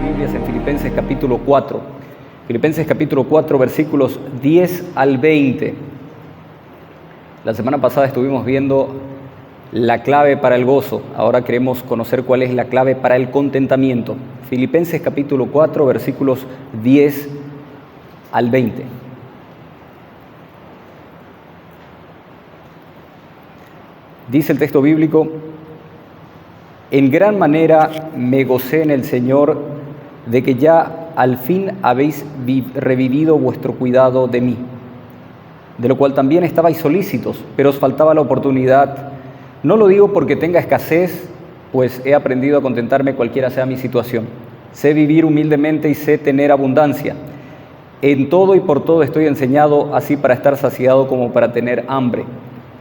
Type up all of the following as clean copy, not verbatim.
Biblias en Filipenses capítulo 4. Filipenses capítulo 4, versículos 10 al 20. La semana pasada estuvimos viendo la clave para el gozo. Ahora queremos conocer cuál es la clave para el contentamiento. Filipenses capítulo 4, versículos 10 al 20. Dice el texto bíblico: en gran manera me gocé en el Señor de que ya al fin habéis revivido vuestro cuidado de mí, de lo cual también estabais solícitos, pero os faltaba la oportunidad. No lo digo porque tenga escasez, pues he aprendido a contentarme cualquiera sea mi situación. Sé vivir humildemente y sé tener abundancia. En todo y por todo estoy enseñado, así para estar saciado como para tener hambre,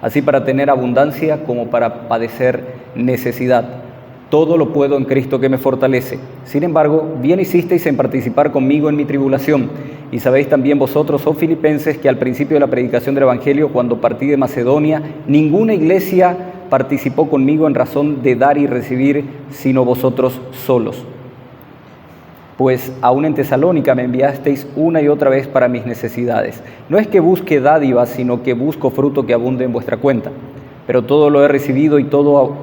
así para tener abundancia como para padecer necesidad. Todo lo puedo en Cristo que me fortalece. Sin embargo, bien hicisteis en participar conmigo en mi tribulación. Y sabéis también vosotros, oh filipenses, que al principio de la predicación del Evangelio, cuando partí de Macedonia, ninguna iglesia participó conmigo en razón de dar y recibir, sino vosotros solos. Pues aún en Tesalónica me enviasteis una y otra vez para mis necesidades. No es que busque dádivas, sino que busco fruto que abunde en vuestra cuenta. Pero todo lo he recibido y tengo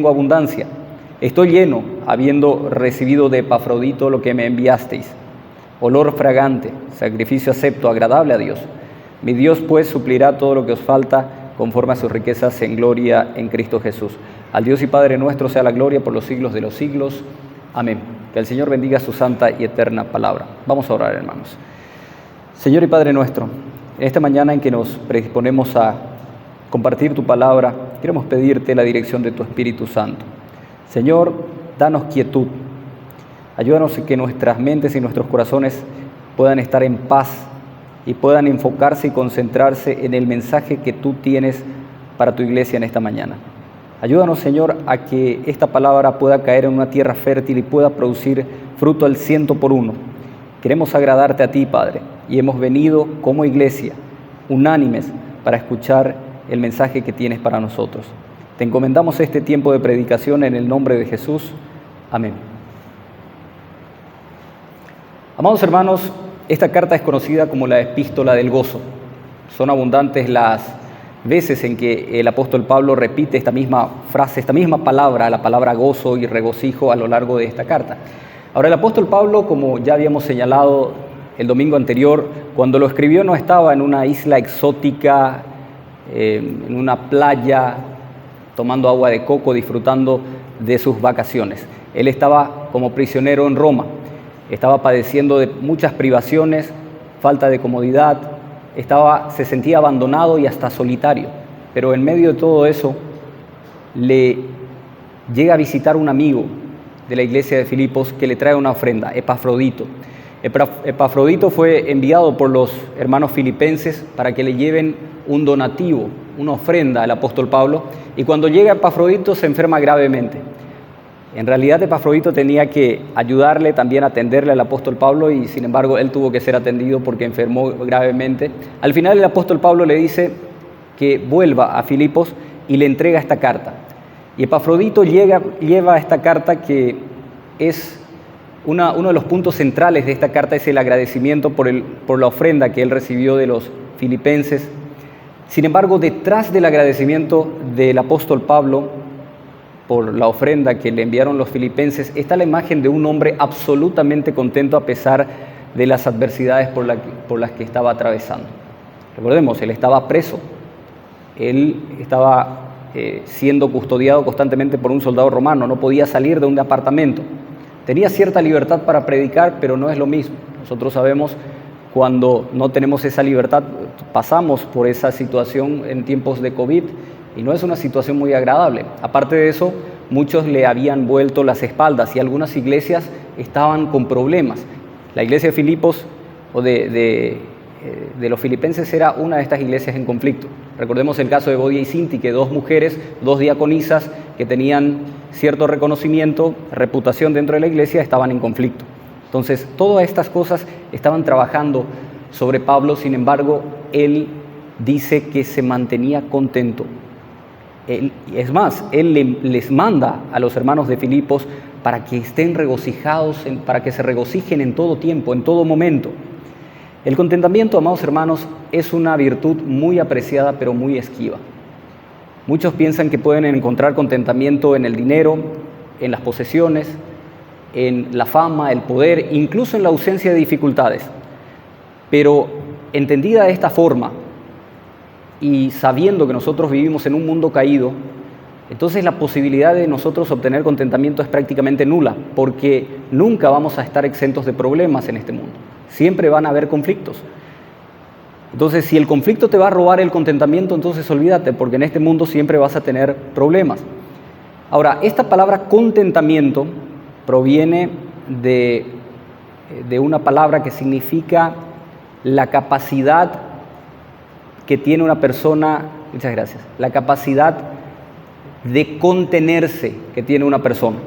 abundancia. Estoy lleno, habiendo recibido de Epafrodito lo que me enviasteis, olor fragante, sacrificio acepto, agradable a Dios. Mi Dios pues suplirá todo lo que os falta conforme a sus riquezas en gloria en Cristo Jesús. Al Dios y Padre nuestro sea la gloria por los siglos de los siglos. Amén. Que el Señor bendiga su santa y eterna palabra. Vamos a orar, hermanos. Señor y Padre nuestro, en esta mañana en que nos predisponemos a compartir tu palabra, queremos pedirte la dirección de tu Espíritu Santo. Señor, danos quietud. Ayúdanos a que nuestras mentes y nuestros corazones puedan estar en paz y puedan enfocarse y concentrarse en el mensaje que tú tienes para tu iglesia en esta mañana. Ayúdanos, Señor, a que esta palabra pueda caer en una tierra fértil y pueda producir fruto al 100%. Queremos agradarte a ti, Padre, y hemos venido como iglesia, unánimes, para escuchar el mensaje que tienes para nosotros. Te encomendamos este tiempo de predicación en el nombre de Jesús. Amén. Amados hermanos, esta carta es conocida como la epístola del gozo. Son abundantes las veces en que el apóstol Pablo repite esta misma frase, esta misma palabra, la palabra gozo y regocijo a lo largo de esta carta. Ahora, el apóstol Pablo, como ya habíamos señalado el domingo anterior, cuando lo escribió no estaba en una isla exótica, en una playa, tomando agua de coco, disfrutando de sus vacaciones. Él estaba como prisionero en Roma. Estaba padeciendo de muchas privaciones, falta de comodidad, se sentía abandonado y hasta solitario. Pero en medio de todo eso, le llega a visitar un amigo de la iglesia de Filipos que le trae una ofrenda, Epafrodito. Epafrodito fue enviado por los hermanos filipenses para que le lleven un donativo, una ofrenda al apóstol Pablo, y cuando llega Epafrodito se enferma gravemente. En realidad Epafrodito tenía que ayudarle, también atenderle al apóstol Pablo, y sin embargo él tuvo que ser atendido porque enfermó gravemente. Al final el apóstol Pablo le dice que vuelva a Filipos y le entrega esta carta. Y Epafrodito lleva esta carta, que es uno de los puntos centrales de esta carta, es el agradecimiento por la ofrenda que él recibió de los filipenses. Sin embargo, detrás del agradecimiento del apóstol Pablo por la ofrenda que le enviaron los filipenses, está la imagen de un hombre absolutamente contento a pesar de las adversidades por las que estaba atravesando. Recordemos, él estaba preso, él estaba siendo custodiado constantemente por un soldado romano, no podía salir de un apartamento. Tenía cierta libertad para predicar, pero no es lo mismo. Nosotros sabemos, cuando no tenemos esa libertad, pasamos por esa situación en tiempos de COVID, y no es una situación muy agradable. Aparte de eso, muchos le habían vuelto las espaldas y algunas iglesias estaban con problemas. La iglesia de Filipos o de los filipenses era una de estas iglesias en conflicto. Recordemos el caso de Bodia y Sintique, dos mujeres, dos diaconisas que tenían cierto reconocimiento, reputación dentro de la iglesia, estaban en conflicto. Entonces, todas estas cosas estaban trabajando sobre Pablo. Sin embargo, él dice que se mantenía contento. Es más, él les manda a los hermanos de Filipos para que estén regocijados, para que se regocijen en todo tiempo, en todo momento. El contentamiento, amados hermanos, es una virtud muy apreciada, pero muy esquiva. Muchos piensan que pueden encontrar contentamiento en el dinero, en las posesiones, en la fama, el poder, incluso en la ausencia de dificultades. Pero entendida de esta forma, y sabiendo que nosotros vivimos en un mundo caído, entonces la posibilidad de nosotros obtener contentamiento es prácticamente nula, porque nunca vamos a estar exentos de problemas en este mundo. Siempre van a haber conflictos. Entonces, si el conflicto te va a robar el contentamiento, entonces olvídate, porque en este mundo siempre vas a tener problemas. Ahora, esta palabra contentamiento proviene de una palabra que significa la capacidad que tiene una persona, muchas gracias, la capacidad de contenerse que tiene una persona.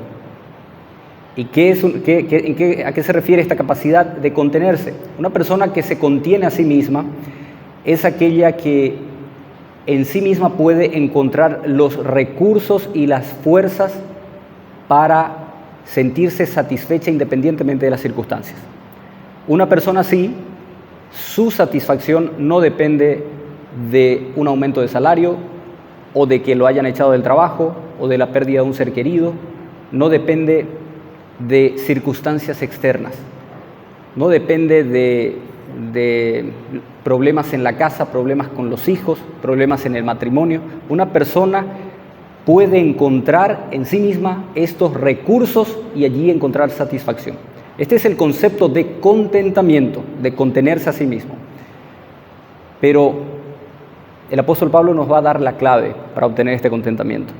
¿Y a qué se refiere esta capacidad de contenerse? Una persona que se contiene a sí misma es aquella que en sí misma puede encontrar los recursos y las fuerzas para sentirse satisfecha independientemente de las circunstancias. Una persona así, su satisfacción no depende de un aumento de salario o de que lo hayan echado del trabajo o de la pérdida de un ser querido, no depende de circunstancias externas, no depende de problemas en la casa, problemas con los hijos, problemas en el matrimonio. Una persona puede encontrar en sí misma estos recursos y allí encontrar satisfacción. Este es el concepto de contentamiento, de contenerse a sí mismo. Pero el apóstol Pablo nos va a dar la clave para obtener este contentamiento.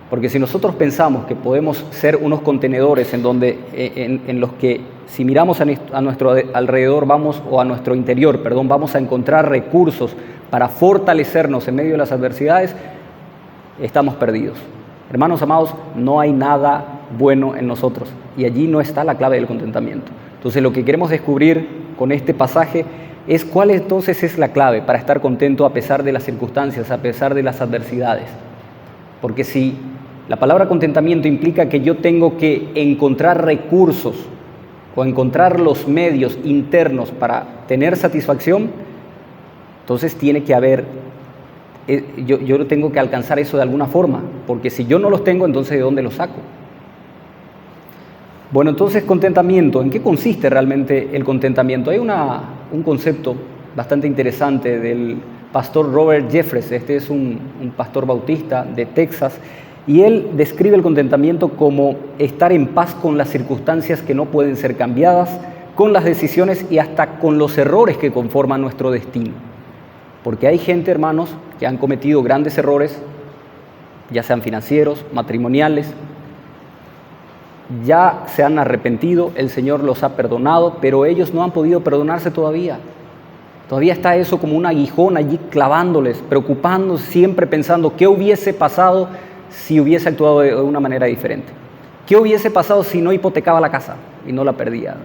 Porque si nosotros pensamos que podemos ser unos contenedores en los que si miramos a nuestro alrededor o a nuestro interior, vamos a encontrar recursos para fortalecernos en medio de las adversidades, estamos perdidos. Hermanos amados, no hay nada bueno en nosotros y allí no está la clave del contentamiento. Entonces lo que queremos descubrir con este pasaje es cuál entonces es la clave para estar contento a pesar de las circunstancias, a pesar de las adversidades. Porque si la palabra contentamiento implica que yo tengo que encontrar recursos o encontrar los medios internos para tener satisfacción, entonces tiene que haber, yo tengo que alcanzar eso de alguna forma, porque si yo no los tengo, entonces ¿de dónde los saco? Bueno, entonces contentamiento, ¿en qué consiste realmente el contentamiento? Hay un concepto bastante interesante del pastor Robert Jeffress. Este es un pastor bautista de Texas, y él describe el contentamiento como estar en paz con las circunstancias que no pueden ser cambiadas, con las decisiones y hasta con los errores que conforman nuestro destino. Porque hay gente, hermanos, que han cometido grandes errores, ya sean financieros, matrimoniales, ya se han arrepentido, el Señor los ha perdonado, pero ellos no han podido perdonarse todavía. Todavía está eso como un aguijón allí clavándoles, preocupándose, siempre pensando qué hubiese pasado si hubiese actuado de una manera diferente. ¿Qué hubiese pasado si no hipotecaba la casa y no la perdía?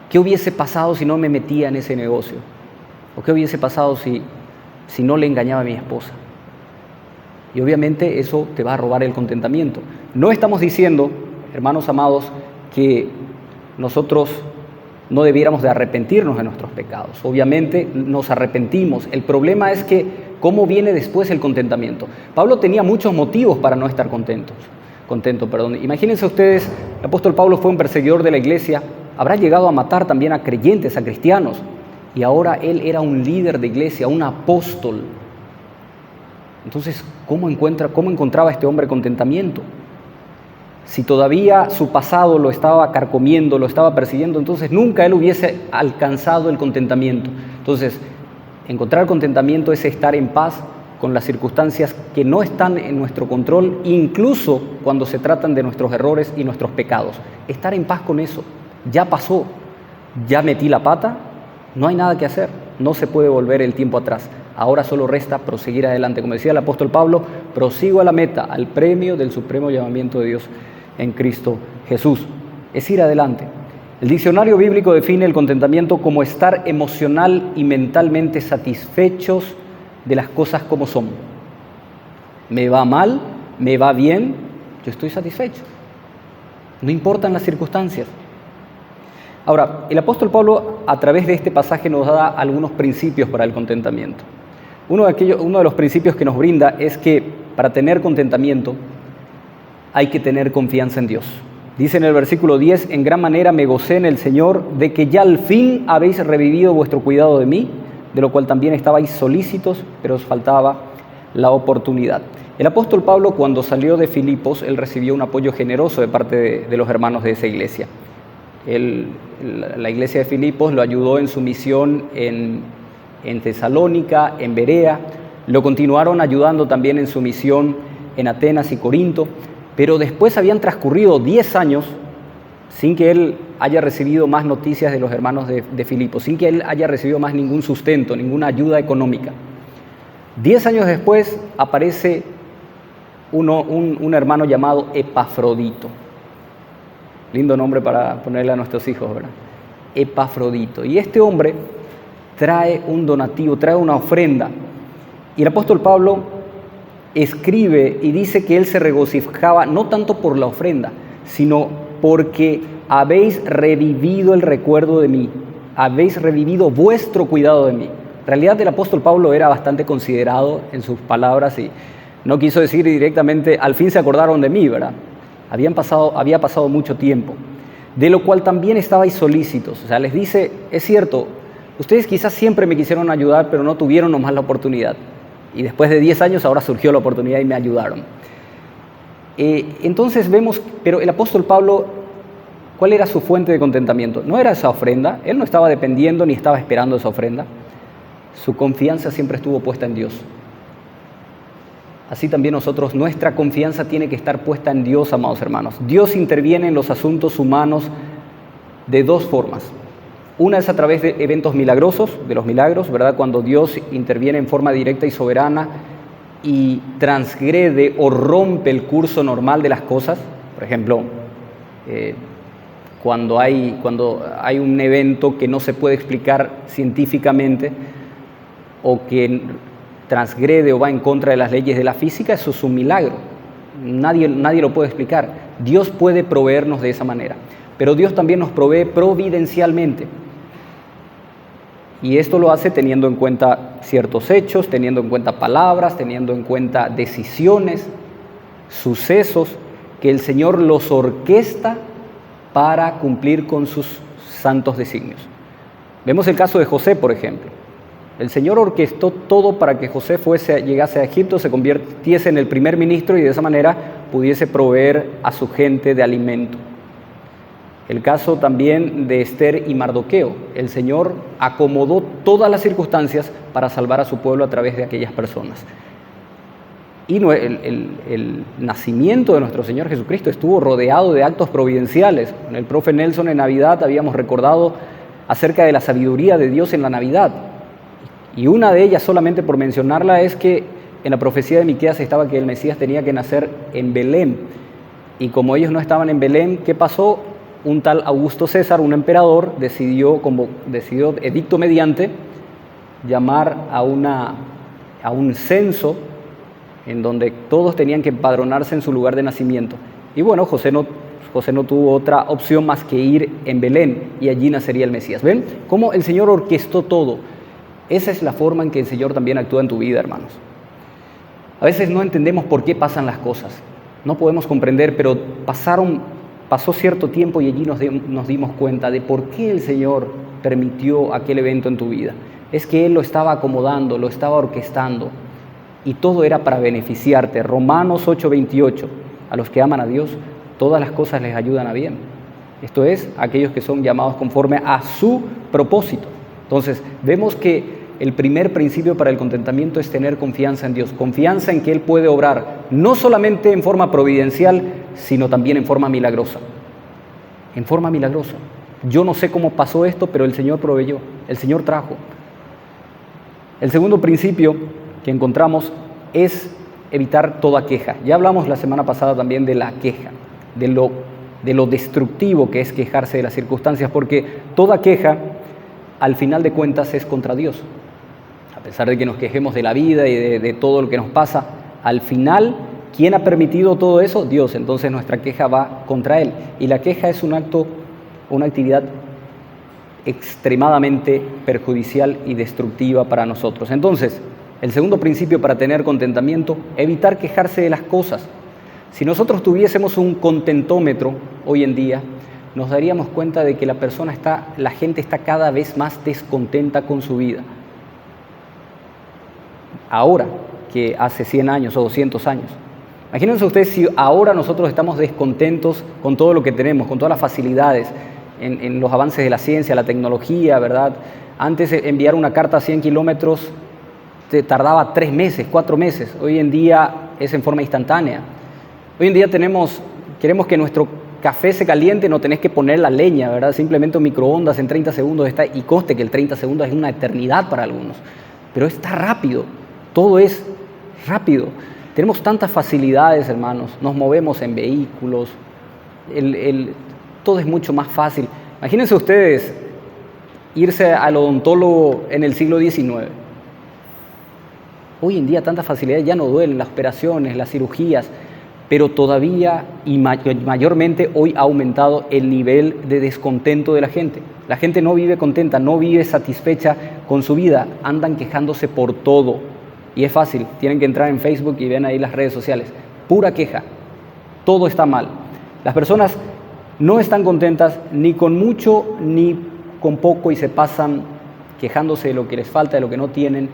¿Qué hubiese pasado si no me metía en ese negocio? ¿O qué hubiese pasado si no le engañaba a mi esposa? Y obviamente eso te va a robar el contentamiento. No estamos diciendo, hermanos amados, que nosotros no debiéramos de arrepentirnos de nuestros pecados. Obviamente nos arrepentimos. El problema es que ¿cómo viene después el contentamiento? Pablo tenía muchos motivos para no estar contento. Imagínense ustedes, el apóstol Pablo fue un perseguidor de la iglesia, habrá llegado a matar también a creyentes, a cristianos, y ahora él era un líder de iglesia, un apóstol. Entonces, ¿cómo encontraba este hombre contentamiento? Si todavía su pasado lo estaba carcomiendo, lo estaba persiguiendo, entonces nunca él hubiese alcanzado el contentamiento. Entonces, encontrar contentamiento es estar en paz con las circunstancias que no están en nuestro control, incluso cuando se tratan de nuestros errores y nuestros pecados. Estar en paz con eso. Ya pasó, ya metí la pata, no hay nada que hacer, no se puede volver el tiempo atrás. Ahora solo resta proseguir adelante. Como decía el apóstol Pablo, prosigo a la meta, al premio del supremo llamamiento de Dios en Cristo Jesús. Es ir adelante. El diccionario bíblico define el contentamiento como estar emocional y mentalmente satisfechos de las cosas como son. Me va mal, me va bien, yo estoy satisfecho. No importan las circunstancias. Ahora, el apóstol Pablo a través de este pasaje nos da algunos principios para el contentamiento. Uno de los principios que nos brinda es que para tener contentamiento hay que tener confianza en Dios. Dice en el versículo 10, en gran manera me gocé en el Señor de que ya al fin habéis revivido vuestro cuidado de mí, de lo cual también estabais solícitos, pero os faltaba la oportunidad. El apóstol Pablo, cuando salió de Filipos, él recibió un apoyo generoso de parte de los hermanos de esa iglesia. La iglesia de Filipos lo ayudó en su misión en Tesalónica, en Berea, lo continuaron ayudando también en su misión en Atenas y Corinto, pero después habían transcurrido 10 años sin que él haya recibido más noticias de los hermanos de Filipos, sin que él haya recibido más ningún sustento, ninguna ayuda económica. 10 años después aparece un hermano llamado Epafrodito. Lindo nombre para ponerle a nuestros hijos, ¿verdad? Epafrodito. Y este hombre trae un donativo, trae una ofrenda. Y el apóstol Pablo escribe y dice que él se regocijaba no tanto por la ofrenda, sino porque habéis revivido el recuerdo de mí, habéis revivido vuestro cuidado de mí. En realidad el apóstol Pablo era bastante considerado en sus palabras y no quiso decir directamente, al fin se acordaron de mí, ¿verdad? Había pasado mucho tiempo, de lo cual también estabais solícitos. O sea, les dice, es cierto, ustedes quizás siempre me quisieron ayudar, pero no tuvieron nomás la oportunidad. Y después de 10 años ahora surgió la oportunidad y me ayudaron. Entonces vemos, pero el apóstol Pablo, ¿cuál era su fuente de contentamiento? No era esa ofrenda, él no estaba dependiendo ni estaba esperando esa ofrenda. Su confianza siempre estuvo puesta en Dios. Así también nosotros, nuestra confianza tiene que estar puesta en Dios, amados hermanos. Dios interviene en los asuntos humanos de dos formas. Una es a través de eventos milagrosos, de los milagros, ¿verdad? Cuando Dios interviene en forma directa y soberana y transgrede o rompe el curso normal de las cosas. Por ejemplo, cuando hay un evento que no se puede explicar científicamente o que transgrede o va en contra de las leyes de la física, eso es un milagro. Nadie lo puede explicar. Dios puede proveernos de esa manera, pero Dios también nos provee providencialmente. Y esto lo hace teniendo en cuenta ciertos hechos, teniendo en cuenta palabras, teniendo en cuenta decisiones, sucesos, que el Señor los orquesta para cumplir con sus santos designios. Vemos el caso de José, por ejemplo. El Señor orquestó todo para que José llegase a Egipto, se convirtiese en el primer ministro y de esa manera pudiese proveer a su gente de alimento. El caso también de Esther y Mardoqueo. El Señor acomodó todas las circunstancias para salvar a su pueblo a través de aquellas personas. Y el nacimiento de nuestro Señor Jesucristo estuvo rodeado de actos providenciales. Con el profe Nelson en Navidad habíamos recordado acerca de la sabiduría de Dios en la Navidad. Y una de ellas, solamente por mencionarla, es que en la profecía de Miqueas estaba que el Mesías tenía que nacer en Belén. Y como ellos no estaban en Belén, ¿qué pasó? Un tal Augusto César, un emperador, decidió edicto mediante llamar a un censo en donde todos tenían que empadronarse en su lugar de nacimiento. Y bueno, José no tuvo otra opción más que ir en Belén y allí nacería el Mesías. ¿Ven cómo el Señor orquestó todo? Esa es la forma en que el Señor también actúa en tu vida, hermanos. A veces no entendemos por qué pasan las cosas. No podemos comprender, pero pasó cierto tiempo y allí nos dimos cuenta de por qué el Señor permitió aquel evento en tu vida. Es que Él lo estaba acomodando, lo estaba orquestando y todo era para beneficiarte. Romanos 8:28, a los que aman a Dios, todas las cosas les ayudan a bien. Esto es, aquellos que son llamados conforme a su propósito. Entonces, vemos que el primer principio para el contentamiento es tener confianza en Dios, confianza en que Él puede obrar, no solamente en forma providencial, sino también en forma milagrosa. En forma milagrosa. Yo no sé cómo pasó esto, pero el Señor proveyó, el Señor trajo. El segundo principio que encontramos es evitar toda queja. Ya hablamos la semana pasada también de la queja, de lo de lo destructivo que es quejarse de las circunstancias, porque toda queja, al final de cuentas, es contra Dios. A pesar de que nos quejemos de la vida y de todo lo que nos pasa, al final, ¿quién ha permitido todo eso? Dios. Entonces nuestra queja va contra Él. Y la queja es un acto, una actividad extremadamente perjudicial y destructiva para nosotros. Entonces, el segundo principio para tener contentamiento, evitar quejarse de las cosas. Si nosotros tuviésemos un contentómetro hoy en día, nos daríamos cuenta de que la gente está cada vez más descontenta con su vida. Ahora que hace 100 años o 200 años. Imagínense ustedes si ahora nosotros estamos descontentos con todo lo que tenemos, con todas las facilidades, en los avances de la ciencia, la tecnología, ¿verdad? Antes enviar una carta a 100 kilómetros te tardaba 3 meses, 4 meses. Hoy en día es en forma instantánea. Hoy en día queremos que nuestro café se caliente, no tenés que poner la leña, ¿verdad? Simplemente un microondas en 30 segundos está, y conste que el 30 segundos es una eternidad para algunos. Pero está rápido, todo es rápido. Tenemos tantas facilidades, hermanos, nos movemos en vehículos, todo es mucho más fácil. Imagínense ustedes irse al odontólogo en el siglo XIX. Hoy en día tantas facilidades, ya no duelen las operaciones, las cirugías, pero todavía y mayormente hoy ha aumentado el nivel de descontento de la gente. La gente no vive contenta, no vive satisfecha con su vida, andan quejándose por todo. Y es fácil, tienen que entrar en Facebook y ven ahí las redes sociales. Pura queja, todo está mal. Las personas no están contentas ni con mucho ni con poco y se pasan quejándose de lo que les falta, de lo que no tienen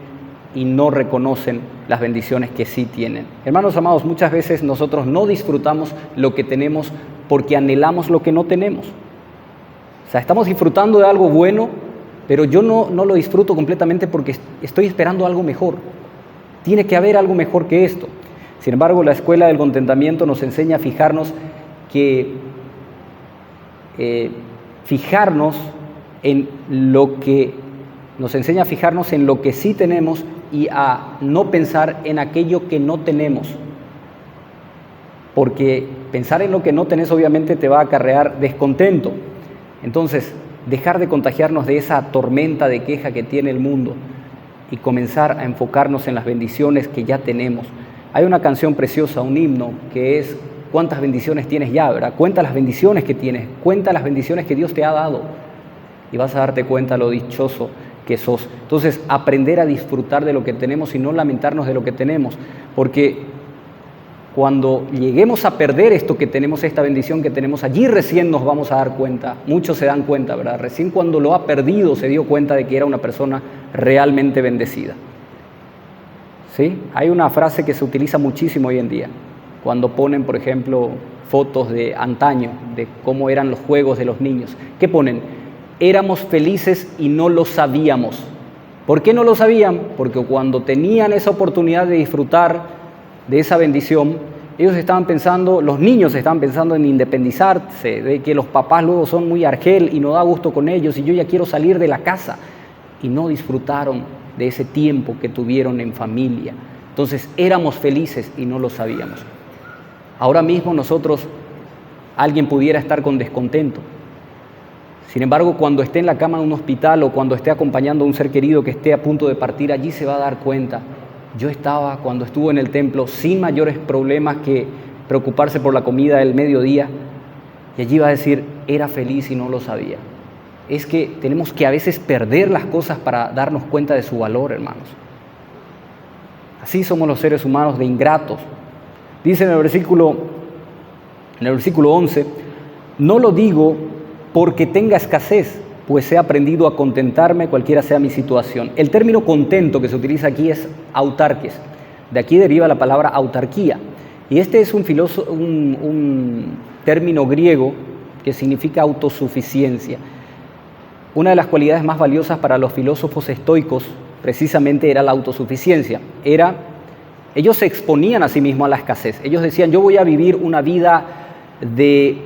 y no reconocen las bendiciones que sí tienen. Hermanos amados, muchas veces nosotros no disfrutamos lo que tenemos porque anhelamos lo que no tenemos. O sea, estamos disfrutando de algo bueno, pero yo no lo disfruto completamente porque estoy esperando algo mejor. Tiene que haber algo mejor que esto. Sin embargo, la escuela del contentamiento nos enseña a fijarnos en lo que sí tenemos y a no pensar en aquello que no tenemos. Porque pensar en lo que no tenés obviamente te va a acarrear descontento. Entonces, dejar de contagiarnos de esa tormenta de queja que tiene el mundo y comenzar a enfocarnos en las bendiciones que ya tenemos. Hay una canción preciosa, un himno, que es ¿cuántas bendiciones tienes ya? ¿Verdad? Cuenta las bendiciones que tienes, cuenta las bendiciones que Dios te ha dado y vas a darte cuenta lo dichoso que sos. Entonces, aprender a disfrutar de lo que tenemos y no lamentarnos de lo que tenemos, porque cuando lleguemos a perder esto que tenemos, esta bendición que tenemos, allí recién nos vamos a dar cuenta. Muchos se dan cuenta, ¿verdad? Recién cuando lo ha perdido se dio cuenta de que era una persona realmente bendecida. ¿Sí? Hay una frase que se utiliza muchísimo hoy en día, cuando ponen, por ejemplo, fotos de antaño, de cómo eran los juegos de los niños. ¿Qué ponen? Éramos felices y no lo sabíamos. ¿Por qué no lo sabían? Porque cuando tenían esa oportunidad de disfrutar de esa bendición, los niños estaban pensando en independizarse, de que los papás luego son muy argel y no da gusto con ellos y yo ya quiero salir de la casa, y no disfrutaron de ese tiempo que tuvieron en familia. Entonces éramos felices y no lo sabíamos. Ahora mismo alguien pudiera estar con descontento. Sin embargo, cuando esté en la cama de un hospital o cuando esté acompañando a un ser querido que esté a punto de partir, allí se va a dar cuenta. Yo estaba, cuando estuvo en el templo, sin mayores problemas que preocuparse por la comida del mediodía, y allí va a decir, era feliz y no lo sabía. Es que tenemos que a veces perder las cosas para darnos cuenta de su valor, hermanos. Así somos los seres humanos de ingratos. Dice en el versículo 11, no lo digo porque tenga escasez, pues he aprendido a contentarme cualquiera sea mi situación. El término contento que se utiliza aquí es autarques. De aquí deriva la palabra autarquía. Y este es un término griego que significa autosuficiencia. Una de las cualidades más valiosas para los filósofos estoicos precisamente era la autosuficiencia. Ellos se exponían a sí mismos a la escasez. Ellos decían, yo voy a vivir una vida de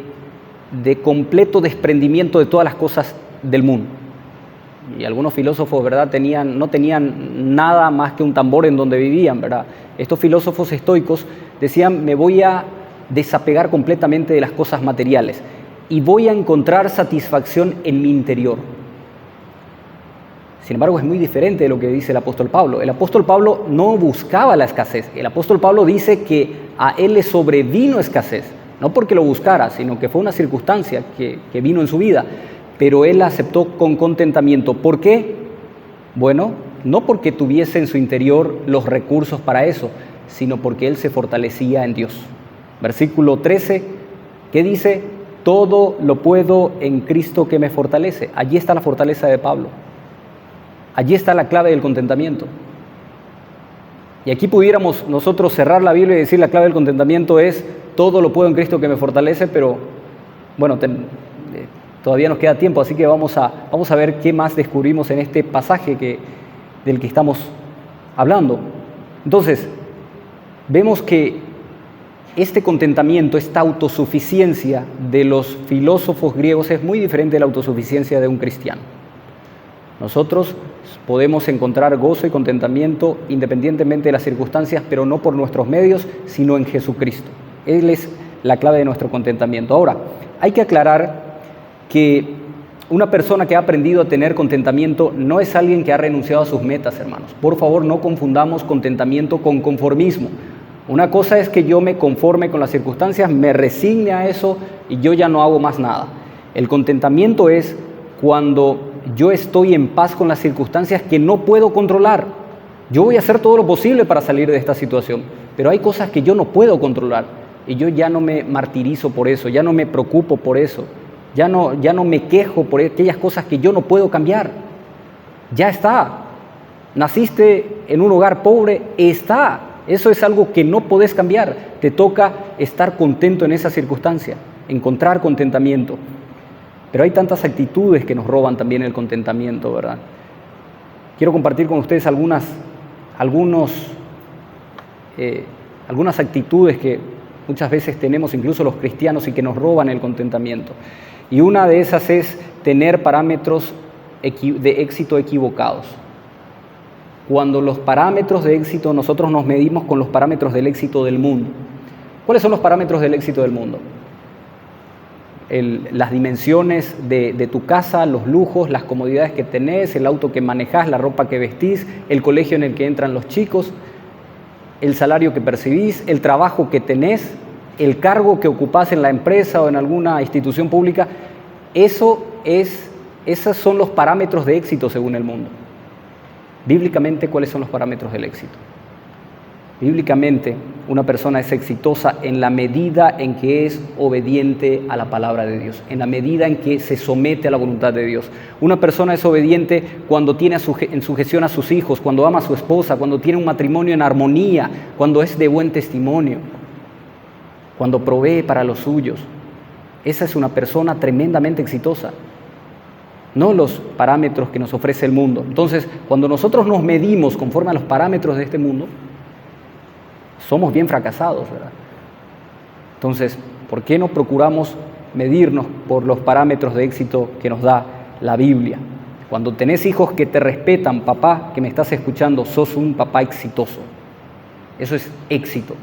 completo desprendimiento de todas las cosas del mundo. Y algunos filósofos, ¿verdad?, no tenían nada más que un tambor en donde vivían, ¿verdad? Estos filósofos estoicos decían, me voy a desapegar completamente de las cosas materiales y voy a encontrar satisfacción en mi interior. Sin embargo, es muy diferente de lo que dice el apóstol Pablo. El apóstol Pablo no buscaba la escasez. El apóstol Pablo dice que a él le sobrevino escasez, no porque lo buscara, sino que fue una circunstancia que vino en su vida, pero él la aceptó con contentamiento. ¿Por qué? Bueno, no porque tuviese en su interior los recursos para eso, sino porque él se fortalecía en Dios. Versículo 13, ¿qué dice? Todo lo puedo en Cristo que me fortalece. Allí está la fortaleza de Pablo. Allí está la clave del contentamiento. Y aquí pudiéramos nosotros cerrar la Biblia y decir la clave del contentamiento es todo lo puedo en Cristo que me fortalece, pero bueno, todavía nos queda tiempo, así que vamos a ver qué más descubrimos en este pasaje del que estamos hablando. Entonces, vemos que este contentamiento, esta autosuficiencia de los filósofos griegos es muy diferente de la autosuficiencia de un cristiano. Nosotros podemos encontrar gozo y contentamiento independientemente de las circunstancias, pero no por nuestros medios, sino en Jesucristo. Él es la clave de nuestro contentamiento. Ahora, hay que aclarar que una persona que ha aprendido a tener contentamiento no es alguien que ha renunciado a sus metas, hermanos. Por favor, no confundamos contentamiento con conformismo. Una cosa es que yo me conforme con las circunstancias, me resigne a eso y yo ya no hago más nada. El contentamiento es cuando yo estoy en paz con las circunstancias que no puedo controlar. Yo voy a hacer todo lo posible para salir de esta situación, pero hay cosas que yo no puedo controlar y yo ya no me martirizo por eso, ya no me preocupo por eso, ya no me quejo por aquellas cosas que yo no puedo cambiar. Ya está. Naciste en un hogar pobre, está. Eso es algo que no podés cambiar. Te toca estar contento en esa circunstancia, encontrar contentamiento. Pero hay tantas actitudes que nos roban también el contentamiento, ¿verdad? Quiero compartir con ustedes algunas actitudes que muchas veces tenemos, incluso los cristianos, y que nos roban el contentamiento. Y una de esas es tener parámetros de éxito equivocados. Cuando los parámetros de éxito, nosotros nos medimos con los parámetros del éxito del mundo. ¿Cuáles son los parámetros del éxito del mundo? Las dimensiones de tu casa, los lujos, las comodidades que tenés, el auto que manejás, la ropa que vestís, el colegio en el que entran los chicos, el salario que percibís, el trabajo que tenés, el cargo que ocupás en la empresa o en alguna institución pública. Esos son los parámetros de éxito según el mundo. Bíblicamente, ¿cuáles son los parámetros del éxito? Bíblicamente, una persona es exitosa en la medida en que es obediente a la palabra de Dios, en la medida en que se somete a la voluntad de Dios. Una persona es obediente cuando tiene en sujeción a sus hijos, cuando ama a su esposa, cuando tiene un matrimonio en armonía, cuando es de buen testimonio, cuando provee para los suyos. Esa es una persona tremendamente exitosa, no los parámetros que nos ofrece el mundo. Entonces, cuando nosotros nos medimos conforme a los parámetros de este mundo, somos bien fracasados, ¿verdad? Entonces, ¿por qué no procuramos medirnos por los parámetros de éxito que nos da la Biblia? Cuando tenés hijos que te respetan, papá, que me estás escuchando, sos un papá exitoso. Eso es éxito.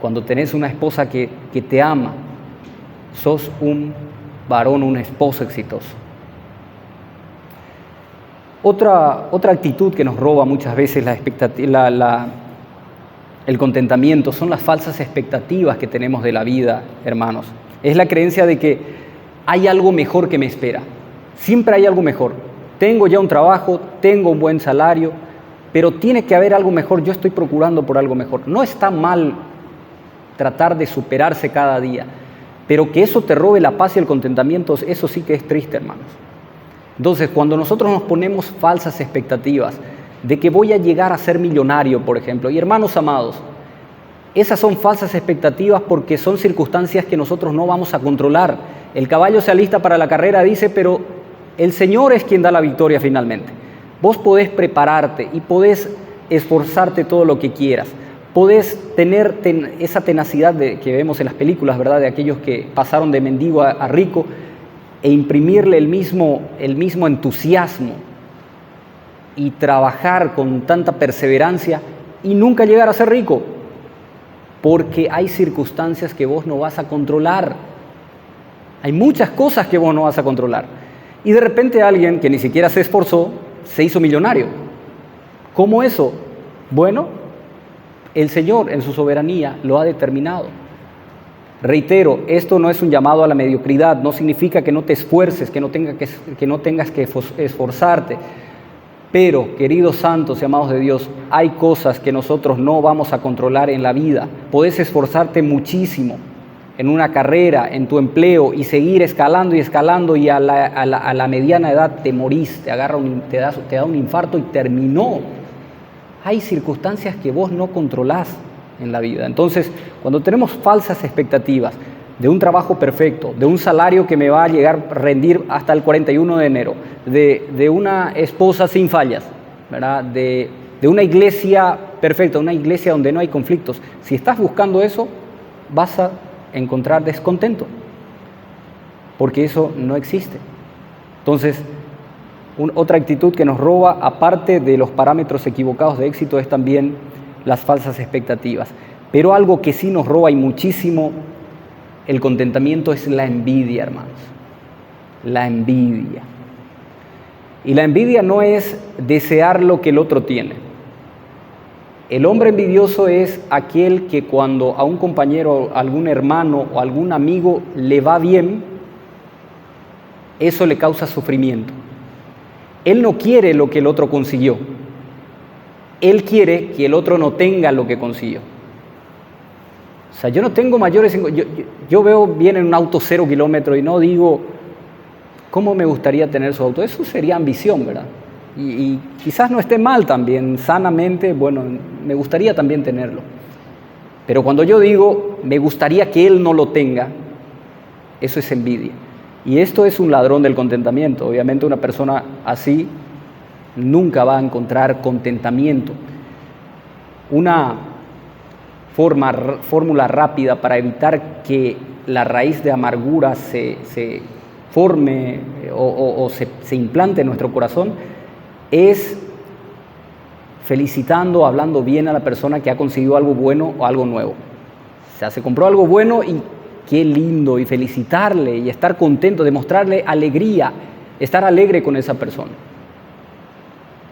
Cuando tenés una esposa que te ama, sos un varón, un esposo exitoso. Otra actitud que nos roba muchas veces el contentamiento son las falsas expectativas que tenemos de la vida, hermanos. Es la creencia de que hay algo mejor que me espera. Siempre hay algo mejor. Tengo ya un trabajo, tengo un buen salario, pero tiene que haber algo mejor. Yo estoy procurando por algo mejor. No está mal tratar de superarse cada día, pero que eso te robe la paz y el contentamiento, eso sí que es triste, hermanos. Entonces, cuando nosotros nos ponemos falsas expectativas de que voy a llegar a ser millonario, por ejemplo, y hermanos amados, esas son falsas expectativas porque son circunstancias que nosotros no vamos a controlar. El caballo se alista para la carrera, dice, pero el Señor es quien da la victoria finalmente. Vos podés prepararte y podés esforzarte todo lo que quieras. Podés tener esa tenacidad que vemos en las películas, ¿verdad? De aquellos que pasaron de mendigo a rico e imprimirle el mismo entusiasmo y trabajar con tanta perseverancia y nunca llegar a ser rico. porque hay circunstancias que vos no vas a controlar. Hay muchas cosas que vos no vas a controlar. Y de repente alguien que ni siquiera se esforzó, se hizo millonario. ¿Cómo eso? Bueno, el Señor en su soberanía lo ha determinado. Reitero, esto no es un llamado a la mediocridad, no significa que no te esfuerces, que no tengas que esforzarte. Pero, queridos santos y amados de Dios, hay cosas que nosotros no vamos a controlar en la vida. Podés esforzarte muchísimo en una carrera, en tu empleo, y seguir escalando y a la mediana edad te morís, te da un infarto y terminó. Hay circunstancias que vos no controlás en la vida. Entonces, cuando tenemos falsas expectativas de un trabajo perfecto, de un salario que me va a llegar a rendir hasta el 41 de enero, de una esposa sin fallas, ¿verdad? De una iglesia perfecta, una iglesia donde no hay conflictos, si estás buscando eso, vas a encontrar descontento, porque eso no existe. Entonces, otra actitud que nos roba, aparte de los parámetros equivocados de éxito, es también las falsas expectativas. Pero algo que sí nos roba y muchísimo el contentamiento es la envidia, hermanos. La envidia. Y la envidia no es desear lo que el otro tiene. El hombre envidioso es aquel que cuando a un compañero, a algún hermano o algún amigo le va bien, eso le causa sufrimiento. Él no quiere lo que el otro consiguió. Él quiere que el otro no tenga lo que consiguió. O sea, yo no tengo mayores... Yo veo bien en un auto 0 kilómetros y no digo, ¿cómo me gustaría tener su auto? Eso sería ambición, ¿verdad? Y quizás no esté mal también, sanamente, bueno, me gustaría también tenerlo. Pero cuando yo digo, me gustaría que él no lo tenga, eso es envidia. Y esto es un ladrón del contentamiento. Obviamente una persona así nunca va a encontrar contentamiento. Una fórmula rápida para evitar que la raíz de amargura se forme o se implante en nuestro corazón es felicitando, hablando bien a la persona que ha conseguido algo bueno o algo nuevo. O sea, se compró algo bueno y qué lindo, y felicitarle y estar contento, demostrarle alegría, estar alegre con esa persona.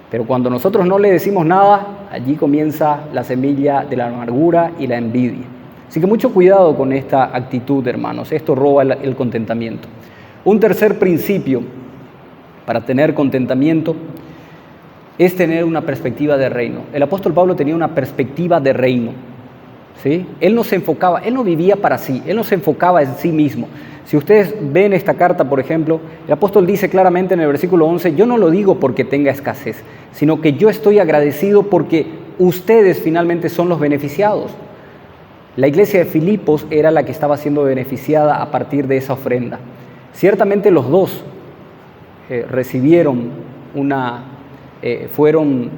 Pero cuando nosotros no le decimos nada, allí comienza la semilla de la amargura y la envidia. Así que mucho cuidado con esta actitud, hermanos. Esto roba el contentamiento. Un tercer principio para tener contentamiento es tener una perspectiva de reino. El apóstol Pablo tenía una perspectiva de reino, ¿sí? Él no se enfocaba, él no vivía para sí, él no se enfocaba en sí mismo. Si ustedes ven esta carta, por ejemplo, el apóstol dice claramente en el versículo 11, yo no lo digo porque tenga escasez, sino que yo estoy agradecido porque ustedes finalmente son los beneficiados. La iglesia de Filipos era la que estaba siendo beneficiada a partir de esa ofrenda. Ciertamente los dos recibieron fueron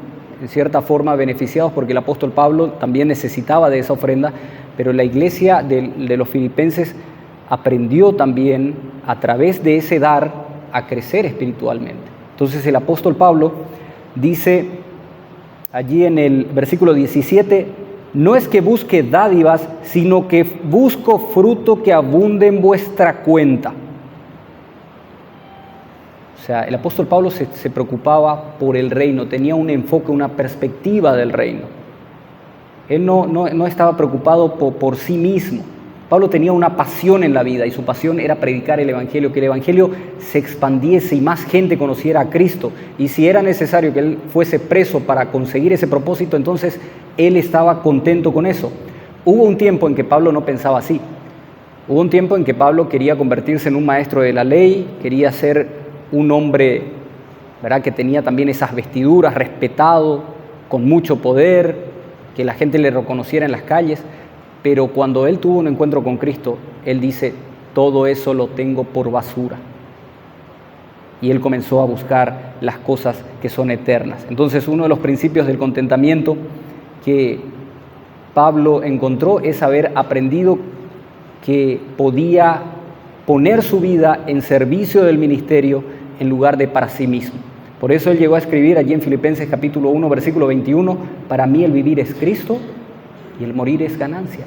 en cierta forma beneficiados porque el apóstol Pablo también necesitaba de esa ofrenda, pero la iglesia de los filipenses aprendió también a través de ese dar a crecer espiritualmente. Entonces el apóstol Pablo dice allí en el versículo 17, no es que busque dádivas, sino que busco fruto que abunde en vuestra cuenta. O sea, el apóstol Pablo se preocupaba por el reino, tenía un enfoque, una perspectiva del reino. Él no estaba preocupado por sí mismo. Pablo tenía una pasión en la vida y su pasión era predicar el Evangelio, que el Evangelio se expandiese y más gente conociera a Cristo. Y si era necesario que él fuese preso para conseguir ese propósito, entonces él estaba contento con eso. Hubo un tiempo en que Pablo no pensaba así. Hubo un tiempo en que Pablo quería convertirse en un maestro de la ley, quería ser un hombre, ¿verdad?, que tenía también esas vestiduras, respetado, con mucho poder, que la gente le reconociera en las calles. Pero cuando él tuvo un encuentro con Cristo, él dice, todo eso lo tengo por basura. Y él comenzó a buscar las cosas que son eternas. Entonces, uno de los principios del contentamiento que Pablo encontró es haber aprendido que podía poner su vida en servicio del ministerio en lugar de para sí mismo. Por eso él llegó a escribir allí en Filipenses capítulo 1, versículo 21, para mí el vivir es Cristo y el morir es ganancia.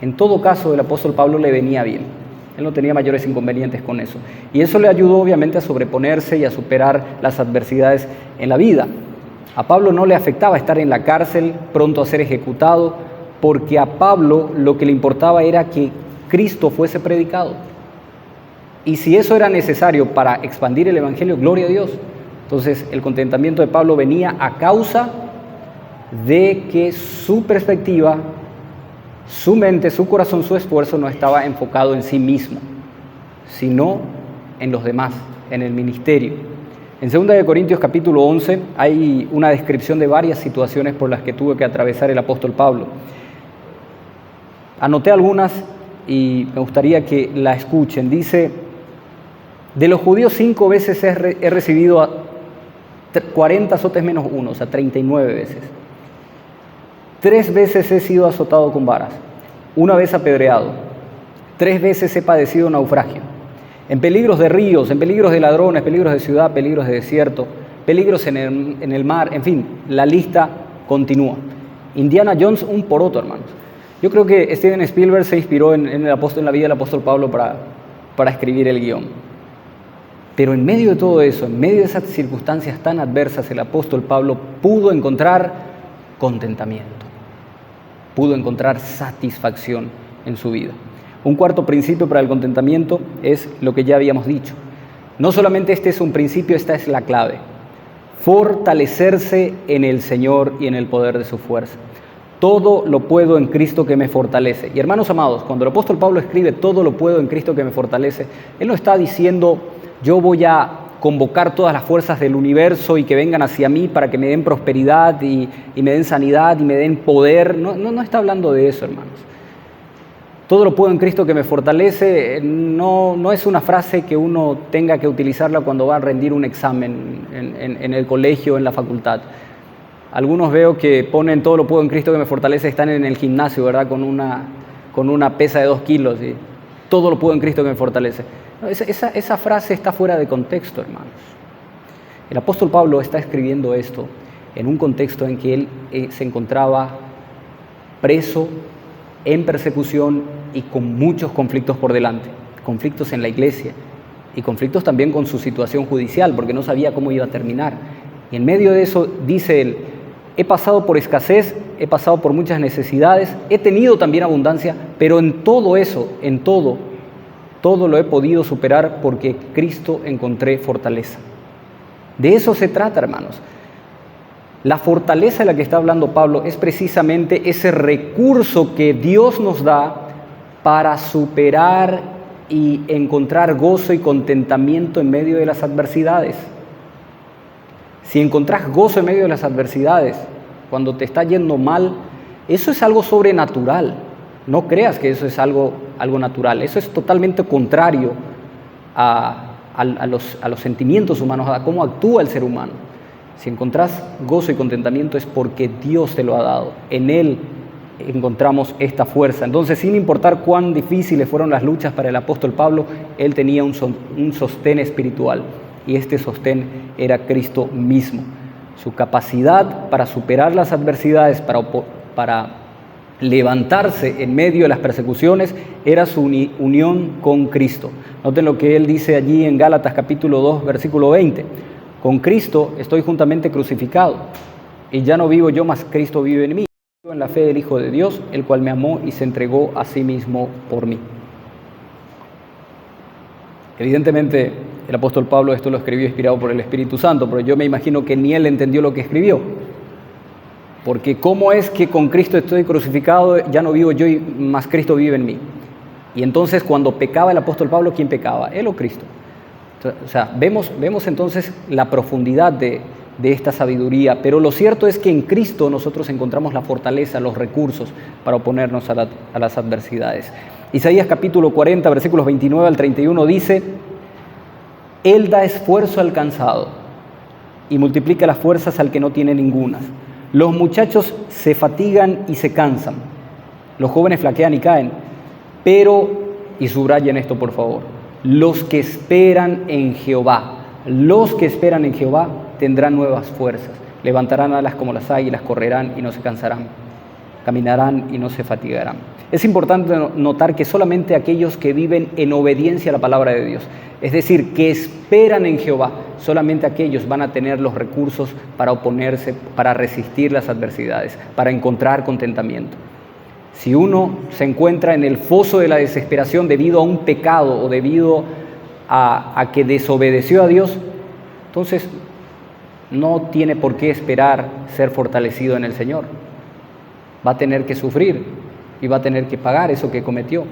En todo caso, el apóstol Pablo le venía bien. Él no tenía mayores inconvenientes con eso. Y eso le ayudó obviamente a sobreponerse y a superar las adversidades en la vida. A Pablo no le afectaba estar en la cárcel, pronto a ser ejecutado, porque a Pablo lo que le importaba era que Cristo fuese predicado. Y si eso era necesario para expandir el evangelio, gloria a Dios. Entonces el contentamiento de Pablo venía a causa de que su perspectiva, su mente, su corazón, su esfuerzo no estaba enfocado en sí mismo, sino en los demás, en el ministerio. En 2 Corintios capítulo 11 hay una descripción de varias situaciones por las que tuvo que atravesar el apóstol Pablo. Anoté algunas y me gustaría que la escuchen. Dice: de los judíos 5 veces he recibido 40 azotes menos 1, o sea, 39 veces. 3 veces he sido azotado con varas, 1 vez apedreado, 3 veces he padecido naufragio, en peligros de ríos, en peligros de ladrones, peligros de ciudad, peligros de desierto, peligros en el mar, en fin, la lista continúa. Indiana Jones, un poroto, hermanos. Yo creo que Steven Spielberg se inspiró en la vida del apóstol Pablo para escribir el guión. Pero en medio de todo eso, en medio de esas circunstancias tan adversas, el apóstol Pablo pudo encontrar contentamiento, pudo encontrar satisfacción en su vida. Un cuarto principio para el contentamiento es lo que ya habíamos dicho. No solamente este es un principio, esta es la clave: fortalecerse en el Señor y en el poder de su fuerza. Todo lo puedo en Cristo que me fortalece. Y hermanos amados, cuando el apóstol Pablo escribe todo lo puedo en Cristo que me fortalece, él no está diciendo yo voy a convocar todas las fuerzas del universo y que vengan hacia mí para que me den prosperidad y me den sanidad y me den poder. No está hablando de eso, hermanos. Todo lo puedo en Cristo que me fortalece no es una frase que uno tenga que utilizarla cuando va a rendir un examen en el colegio o en la facultad. Algunos veo que ponen todo lo puedo en Cristo que me fortalece, están en el gimnasio, ¿verdad? Con una pesa de 2 kilos y todo lo puedo en Cristo que me fortalece. No, esa frase está fuera de contexto, hermanos. El apóstol Pablo está escribiendo esto en un contexto en que él se encontraba preso, en persecución y con muchos conflictos por delante. Conflictos en la iglesia y conflictos también con su situación judicial, porque no sabía cómo iba a terminar. Y en medio de eso dice él: he pasado por escasez, he pasado por muchas necesidades, he tenido también abundancia, pero en todo eso, en todo lo he podido superar porque Cristo encontré fortaleza. De eso se trata, hermanos. La fortaleza de la que está hablando Pablo es precisamente ese recurso que Dios nos da para superar y encontrar gozo y contentamiento en medio de las adversidades. Si encontrás gozo en medio de las adversidades, cuando te está yendo mal, eso es algo sobrenatural. No creas que eso es algo natural. Eso es totalmente contrario a los sentimientos humanos, a cómo actúa el ser humano. Si encontrás gozo y contentamiento es porque Dios te lo ha dado. En Él encontramos esta fuerza. Entonces, sin importar cuán difíciles fueron las luchas para el apóstol Pablo, él tenía un sostén espiritual. Y este sostén era Cristo mismo. Su capacidad para superar las adversidades, para levantarse en medio de las persecuciones, era su unión con Cristo. Noten lo que él dice allí en Gálatas capítulo 2, versículo 20. Con Cristo estoy juntamente crucificado, y ya no vivo yo, mas Cristo vive en mí. Vivo en la fe del Hijo de Dios, el cual me amó y se entregó a sí mismo por mí. Evidentemente, el apóstol Pablo esto lo escribió inspirado por el Espíritu Santo, pero yo me imagino que ni él entendió lo que escribió. Porque ¿cómo es que con Cristo estoy crucificado, ya no vivo yo, mas Cristo vive en mí? Y entonces cuando pecaba el apóstol Pablo, ¿quién pecaba? ¿Él o Cristo? O sea, vemos entonces la profundidad de esta sabiduría, pero lo cierto es que en Cristo nosotros encontramos la fortaleza, los recursos para oponernos a las adversidades. Isaías capítulo 40, versículos 29 al 31 dice: Él da esfuerzo al cansado y multiplica las fuerzas al que no tiene ningunas. Los muchachos se fatigan y se cansan, los jóvenes flaquean y caen, pero, y subrayen esto por favor, los que esperan en Jehová tendrán nuevas fuerzas, levantarán alas como las águilas, correrán y no se cansarán. caminarán y no se fatigarán. Es importante notar que solamente aquellos que viven en obediencia a la palabra de Dios, es decir, que esperan en Jehová, solamente aquellos van a tener los recursos para oponerse, para resistir las adversidades, para encontrar contentamiento. Si uno se encuentra en el foso de la desesperación debido a un pecado o debido a que desobedeció a Dios, entonces no tiene por qué esperar ser fortalecido en el Señor. Va a tener que sufrir y va a tener que pagar eso que cometió.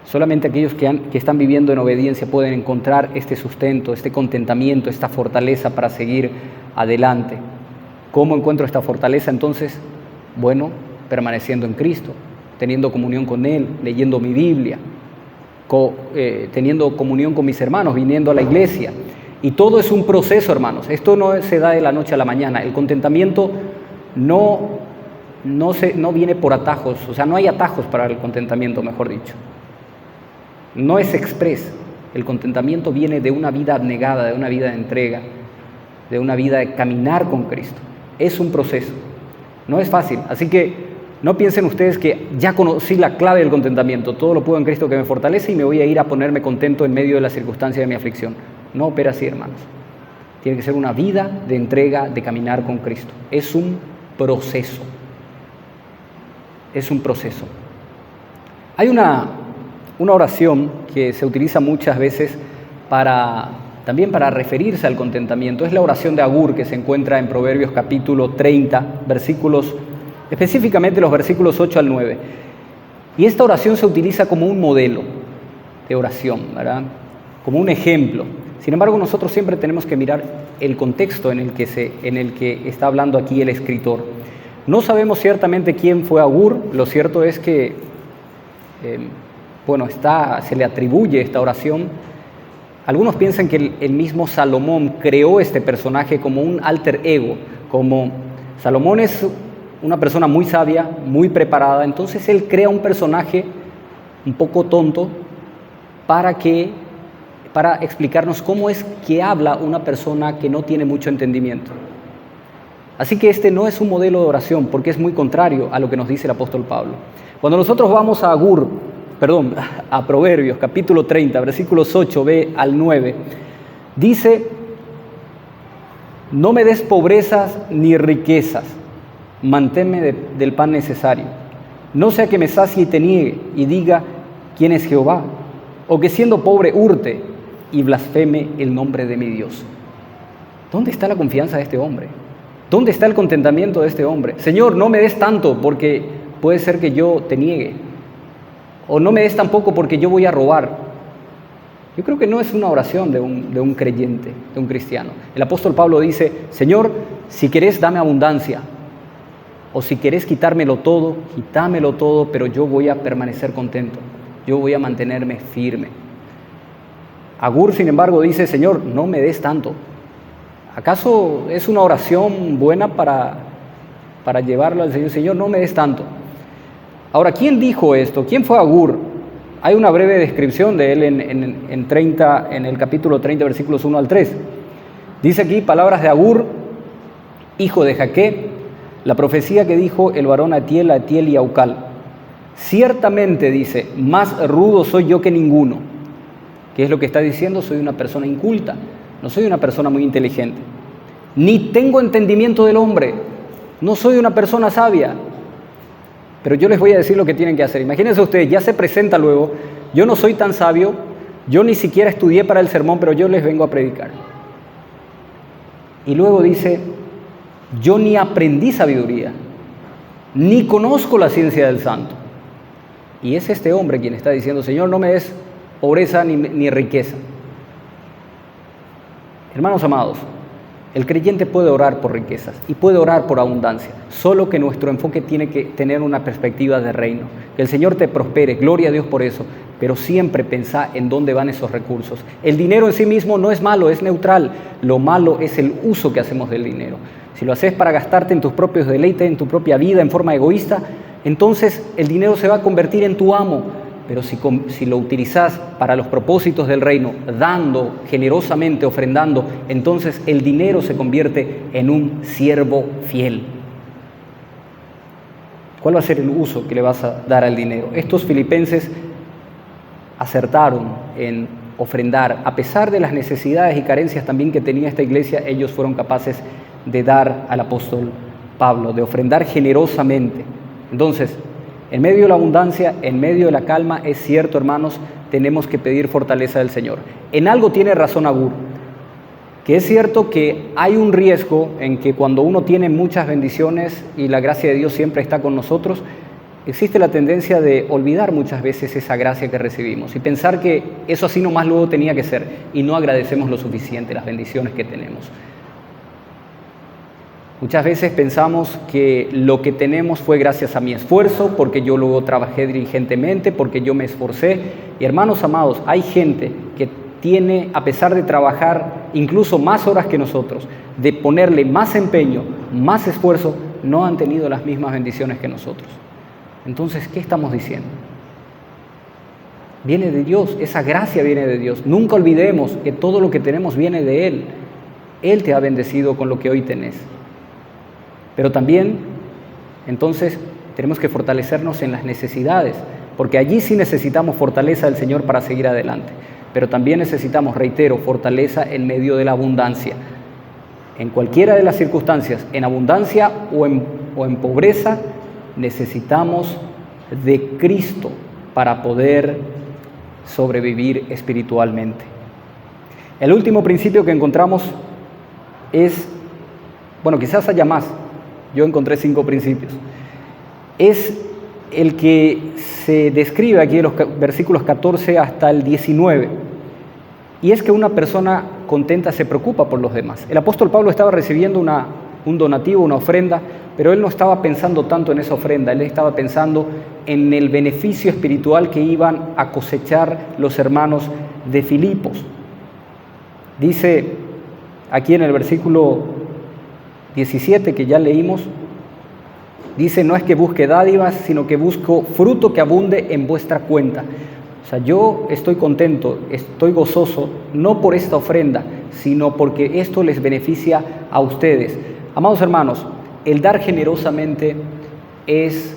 Solamente aquellos que están viviendo en obediencia pueden encontrar este sustento, este contentamiento, esta fortaleza para seguir adelante. ¿Cómo encuentro esta fortaleza entonces? Bueno, permaneciendo en Cristo, teniendo comunión con Él, leyendo mi Biblia, teniendo comunión con mis hermanos, viniendo a la iglesia. Y todo es un proceso, hermanos. Esto no se da de la noche a la mañana. El contentamiento no viene por atajos, o sea, no hay atajos para el contentamiento, mejor dicho. No es express. El contentamiento viene de una vida abnegada, de una vida de entrega, de una vida de caminar con Cristo. Es un proceso. No es fácil. Así que no piensen ustedes que ya conocí la clave del contentamiento. Todo lo puedo en Cristo que me fortalece y me voy a ir a ponerme contento en medio de la circunstancia de mi aflicción. No opera así, hermanos. Tiene que ser una vida de entrega, de caminar con Cristo. Es un proceso. Es un proceso. Hay una oración que se utiliza muchas veces también para referirse al contentamiento. Es la oración de Agur que se encuentra en Proverbios capítulo 30, específicamente los versículos 8 al 9. Y esta oración se utiliza como un modelo de oración, ¿verdad? Como un ejemplo. Sin embargo, nosotros siempre tenemos que mirar el contexto en el que está hablando aquí el escritor. No sabemos ciertamente quién fue Agur. Lo cierto es que se le atribuye esta oración. Algunos piensan que el mismo Salomón creó este personaje como un alter ego, como Salomón es una persona muy sabia, muy preparada, entonces él crea un personaje un poco tonto para explicarnos cómo es que habla una persona que no tiene mucho entendimiento. Así que este no es un modelo de oración, porque es muy contrario a lo que nos dice el apóstol Pablo. Cuando nosotros vamos a Proverbios, capítulo 30, versículos 8b al 9, dice: no me des pobrezas ni riquezas, manténme del pan necesario. No sea que me sacie y te niegue y diga quién es Jehová, o que siendo pobre hurte y blasfeme el nombre de mi Dios. ¿Dónde está la confianza de este hombre? ¿Dónde está el contentamiento de este hombre? Señor, no me des tanto porque puede ser que yo te niegue. O no me des tampoco porque yo voy a robar. Yo creo que no es una oración de un creyente, de un cristiano. El apóstol Pablo dice: Señor, si querés dame abundancia, o si querés quitármelo todo, quítamelo todo, pero yo voy a permanecer contento, yo voy a mantenerme firme. Agur, sin embargo, dice: Señor, no me des tanto. ¿Acaso es una oración buena para llevarlo al Señor? Señor, no me des tanto. Ahora, ¿quién dijo esto? ¿Quién fue Agur? Hay una breve descripción de él en el capítulo 30, versículos 1 al 3. Dice aquí palabras de Agur, hijo de Jaque, la profecía que dijo el varón Atiel y Aucal. Ciertamente, dice, más rudo soy yo que ninguno. ¿Qué es lo que está diciendo? Soy una persona inculta, no soy una persona muy inteligente. Ni tengo entendimiento del hombre, no soy una persona sabia. Pero yo les voy a decir lo que tienen que hacer. Imagínense ustedes, ya se presenta luego: yo no soy tan sabio, yo ni siquiera estudié para el sermón, pero yo les vengo a predicar. Y luego dice: yo ni aprendí sabiduría, ni conozco la ciencia del santo. Y es este hombre quien está diciendo: Señor, no me des pobreza ni riqueza. Hermanos amados, el creyente puede orar por riquezas y puede orar por abundancia, solo que nuestro enfoque tiene que tener una perspectiva de reino. Que el Señor te prospere, gloria a Dios por eso, pero siempre pensá en dónde van esos recursos. El dinero en sí mismo no es malo, es neutral. Lo malo es el uso que hacemos del dinero. Si lo haces para gastarte en tus propios deleites, en tu propia vida, en forma egoísta, entonces el dinero se va a convertir en tu amo. Pero si lo utilizás para los propósitos del reino, dando generosamente, ofrendando, entonces el dinero se convierte en un siervo fiel. ¿Cuál va a ser el uso que le vas a dar al dinero? Estos filipenses acertaron en ofrendar. A pesar de las necesidades y carencias también que tenía esta iglesia, ellos fueron capaces de dar al apóstol Pablo, de ofrendar generosamente. Entonces, en medio de la abundancia, en medio de la calma, es cierto, hermanos, tenemos que pedir fortaleza del Señor. En algo tiene razón Agur, que es cierto que hay un riesgo en que cuando uno tiene muchas bendiciones y la gracia de Dios siempre está con nosotros, existe la tendencia de olvidar muchas veces esa gracia que recibimos y pensar que eso así nomás luego tenía que ser y no agradecemos lo suficiente las bendiciones que tenemos. Muchas veces pensamos que lo que tenemos fue gracias a mi esfuerzo, porque yo luego trabajé diligentemente, porque yo me esforcé. Y hermanos amados, hay gente que tiene, a pesar de trabajar incluso más horas que nosotros, de ponerle más empeño, más esfuerzo, no han tenido las mismas bendiciones que nosotros. Entonces, ¿qué estamos diciendo? Viene de Dios, esa gracia viene de Dios. Nunca olvidemos que todo lo que tenemos viene de Él. Él te ha bendecido con lo que hoy tenés. Pero también, entonces, tenemos que fortalecernos en las necesidades, porque allí sí necesitamos fortaleza del Señor para seguir adelante. Pero también necesitamos, reitero, fortaleza en medio de la abundancia. En cualquiera de las circunstancias, en abundancia o en pobreza, necesitamos de Cristo para poder sobrevivir espiritualmente. El último principio que encontramos es, bueno, quizás haya más, yo encontré 5 principios. Es el que se describe aquí en los versículos 14 hasta el 19. Y es que una persona contenta se preocupa por los demás. El apóstol Pablo estaba recibiendo un donativo, una ofrenda, pero él no estaba pensando tanto en esa ofrenda, él estaba pensando en el beneficio espiritual que iban a cosechar los hermanos de Filipos. Dice aquí en el versículo 17 que ya leímos, dice: no es que busque dádivas, sino que busco fruto que abunde en vuestra cuenta. O sea, yo estoy contento, estoy gozoso, no por esta ofrenda, sino porque esto les beneficia a ustedes. Amados hermanos, el dar generosamente es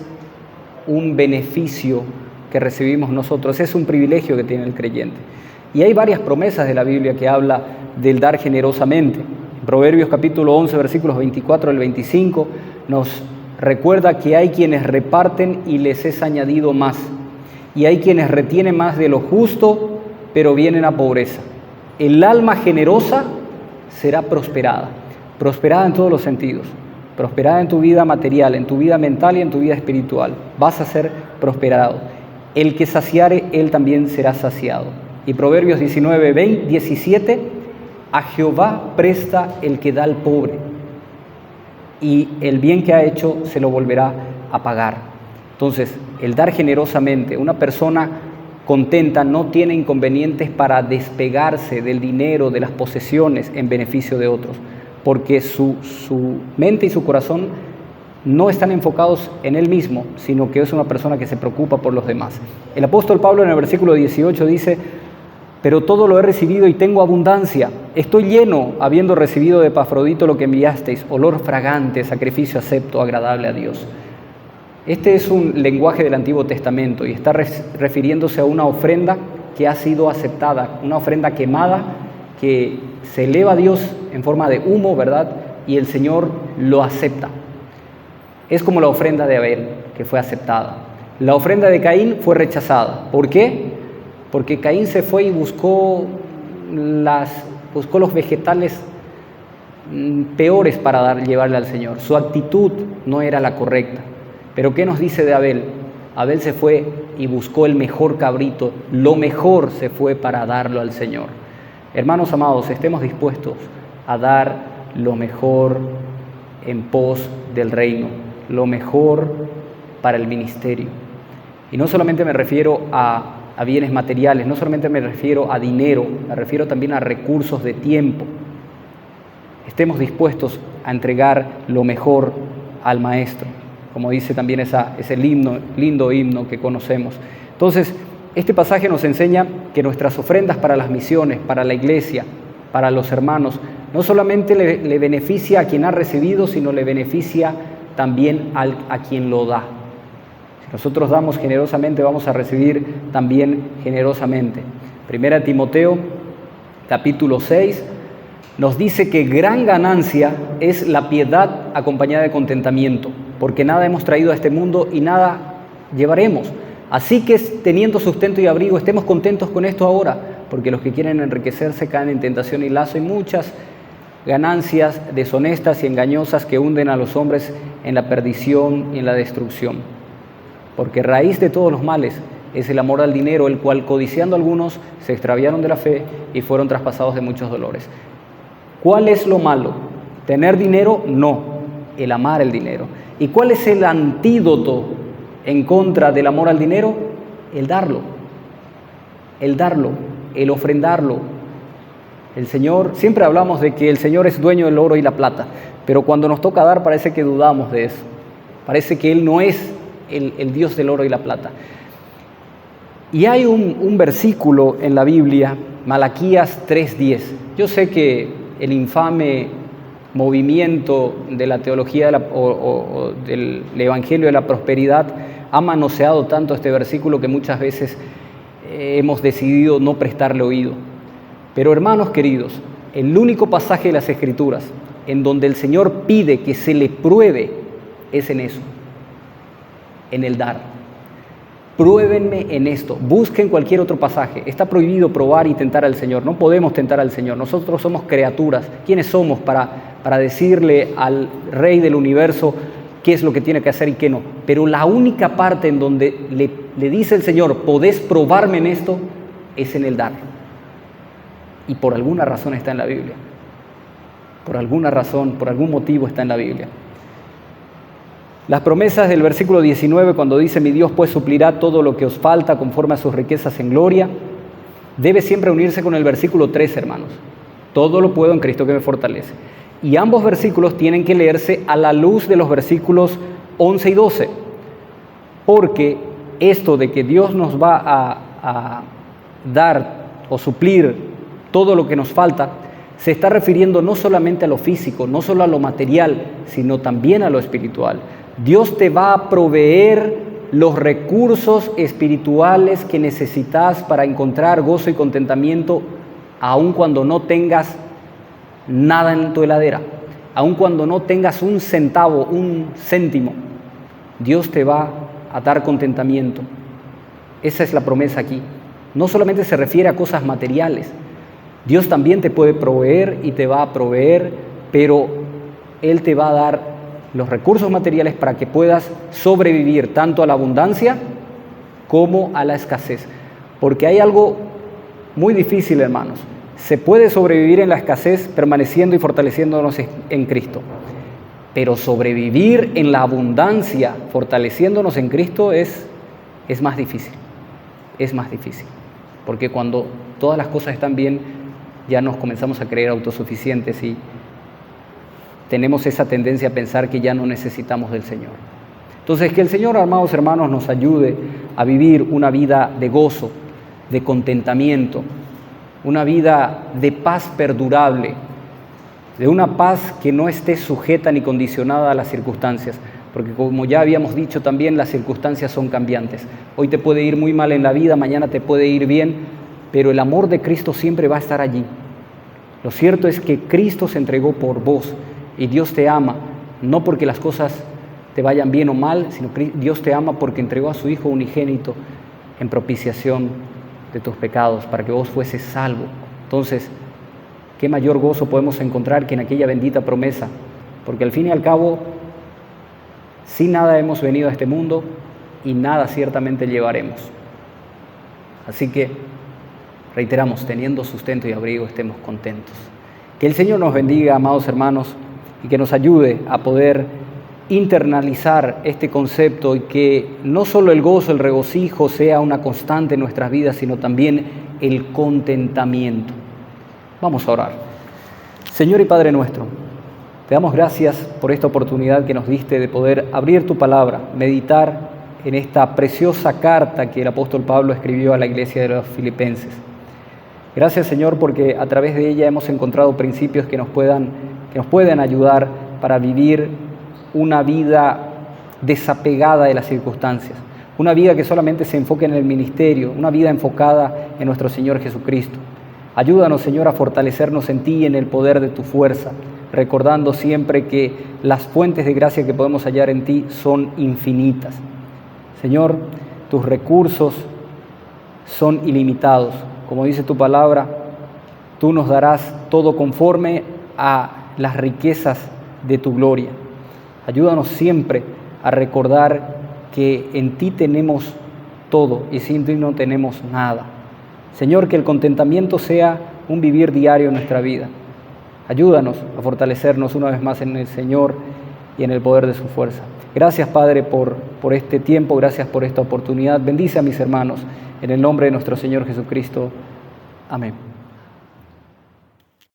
un beneficio que recibimos nosotros, es un privilegio que tiene el creyente. Y hay varias promesas de la Biblia que habla del dar generosamente. En Proverbios capítulo 11, versículos 24 al 25, nos recuerda que hay quienes reparten y les es añadido más, y hay quienes retienen más de lo justo, pero vienen a pobreza. El alma generosa será prosperada en todos los sentidos, prosperada en tu vida material, en tu vida mental y en tu vida espiritual. Vas a ser prosperado. El que saciare, él también será saciado. Y Proverbios 19, 17, a Jehová presta el que da al pobre, y el bien que ha hecho se lo volverá a pagar. Entonces, el dar generosamente, una persona contenta no tiene inconvenientes para despegarse del dinero, de las posesiones en beneficio de otros, porque su mente y su corazón no están enfocados en él mismo, sino que es una persona que se preocupa por los demás. El apóstol Pablo en el versículo 18 dice: pero todo lo he recibido y tengo abundancia. Estoy lleno, habiendo recibido de Epafrodito lo que enviasteis, olor fragante, sacrificio acepto, agradable a Dios. Este es un lenguaje del Antiguo Testamento y está refiriéndose a una ofrenda que ha sido aceptada, una ofrenda quemada que se eleva a Dios en forma de humo, ¿verdad? Y el Señor lo acepta. Es como la ofrenda de Abel, que fue aceptada. La ofrenda de Caín fue rechazada. ¿Por qué? Porque Caín se fue y buscó los vegetales peores para llevarle al Señor. Su actitud no era la correcta. Pero ¿qué nos dice de Abel? Abel se fue y buscó el mejor cabrito, lo mejor se fue para darlo al Señor. Hermanos amados, estemos dispuestos a dar lo mejor en pos del reino, lo mejor para el ministerio. Y no solamente me refiero a bienes materiales, no solamente me refiero a dinero, me refiero también a recursos de tiempo. Estemos dispuestos a entregar lo mejor al Maestro, como dice también ese lindo himno que conocemos. Entonces, este pasaje nos enseña que nuestras ofrendas para las misiones, para la iglesia, para los hermanos, no solamente le beneficia a quien ha recibido, sino le beneficia también a quien lo da. Si nosotros damos generosamente, vamos a recibir también generosamente. 1 Timoteo, capítulo 6, nos dice que gran ganancia es la piedad acompañada de contentamiento, porque nada hemos traído a este mundo y nada llevaremos. Así que, teniendo sustento y abrigo, estemos contentos con esto ahora, porque los que quieren enriquecerse caen en tentación y lazo y muchas ganancias deshonestas y engañosas que hunden a los hombres en la perdición y en la destrucción. Porque raíz de todos los males es el amor al dinero, el cual, codiciando algunos, se extraviaron de la fe y fueron traspasados de muchos dolores. ¿Cuál es lo malo? ¿Tener dinero? No, el amar el dinero. ¿Y cuál es el antídoto en contra del amor al dinero? El darlo, el ofrendarlo. El Señor, siempre hablamos de que el Señor es dueño del oro y la plata, pero cuando nos toca dar parece que dudamos de eso. Parece que Él no es el Dios del oro y la plata. Y hay un versículo en la Biblia, Malaquías 3:10. Yo sé que el infame movimiento de la teología o del Evangelio de la prosperidad ha manoseado tanto este versículo que muchas veces hemos decidido no prestarle oído. Pero hermanos queridos, el único pasaje de las Escrituras en donde el Señor pide que se le pruebe es en eso, en el dar. Pruébenme en esto, busquen cualquier otro pasaje. Está prohibido probar y tentar al Señor, no podemos tentar al Señor. Nosotros somos criaturas. ¿Quiénes somos para decirle al Rey del universo qué es lo que tiene que hacer y qué no? Pero la única parte en donde le dice el Señor, podés probarme en esto, es en el dar. Y por alguna razón está en la Biblia. Por alguna razón, por algún motivo está en la Biblia. Las promesas del versículo 19, cuando dice, mi Dios pues suplirá todo lo que os falta conforme a sus riquezas en gloria, debe siempre unirse con el versículo 3, hermanos. Todo lo puedo en Cristo que me fortalece. Y ambos versículos tienen que leerse a la luz de los versículos 11 y 12, porque esto de que Dios nos va a dar o suplir todo lo que nos falta, se está refiriendo no solamente a lo físico, no solo a lo material, sino también a lo espiritual. Dios te va a proveer los recursos espirituales que necesitas para encontrar gozo y contentamiento, aun cuando no tengas nada en tu heladera, aun cuando no tengas un centavo, un céntimo. Dios te va a dar contentamiento. Esa es la promesa aquí. No solamente se refiere a cosas materiales. Dios también te puede proveer y te va a proveer, pero Él te va a dar los recursos materiales para que puedas sobrevivir tanto a la abundancia como a la escasez. Porque hay algo muy difícil, hermanos. Se puede sobrevivir en la escasez permaneciendo y fortaleciéndonos en Cristo. Pero sobrevivir en la abundancia fortaleciéndonos en Cristo es más difícil. Es más difícil. Porque cuando todas las cosas están bien, ya nos comenzamos a creer autosuficientes y tenemos esa tendencia a pensar que ya no necesitamos del Señor. Entonces, que el Señor, amados hermanos, nos ayude a vivir una vida de gozo, de contentamiento, una vida de paz perdurable, de una paz que no esté sujeta ni condicionada a las circunstancias, porque como ya habíamos dicho también, las circunstancias son cambiantes. Hoy te puede ir muy mal en la vida, mañana te puede ir bien, pero el amor de Cristo siempre va a estar allí. Lo cierto es que Cristo se entregó por vos y Dios te ama, no porque las cosas te vayan bien o mal, sino que Dios te ama porque entregó a su Hijo unigénito en propiciación de tus pecados, para que vos fueses salvo. Entonces, ¿qué mayor gozo podemos encontrar que en aquella bendita promesa? Porque al fin y al cabo, sin nada hemos venido a este mundo y nada ciertamente llevaremos. Así que, reiteramos, teniendo sustento y abrigo, estemos contentos. Que el Señor nos bendiga, amados hermanos, y que nos ayude a poder internalizar este concepto y que no solo el gozo, el regocijo sea una constante en nuestras vidas, sino también el contentamiento. Vamos a orar. Señor y Padre nuestro, te damos gracias por esta oportunidad que nos diste de poder abrir tu palabra, meditar en esta preciosa carta que el apóstol Pablo escribió a la iglesia de los Filipenses. Gracias, Señor, porque a través de ella hemos encontrado principios que nos pueden ayudar para vivir una vida desapegada de las circunstancias, una vida que solamente se enfoque en el ministerio, una vida enfocada en nuestro Señor Jesucristo. Ayúdanos, Señor, a fortalecernos en ti y en el poder de tu fuerza, recordando siempre que las fuentes de gracia que podemos hallar en ti son infinitas. Señor, tus recursos son ilimitados. Como dice tu palabra, tú nos darás todo conforme a las riquezas de tu gloria. Ayúdanos siempre a recordar que en ti tenemos todo y sin ti no tenemos nada. Señor, que el contentamiento sea un vivir diario en nuestra vida. Ayúdanos a fortalecernos una vez más en el Señor y en el poder de su fuerza. Gracias, Padre, por este tiempo, gracias por esta oportunidad. Bendice a mis hermanos, en el nombre de nuestro Señor Jesucristo. Amén.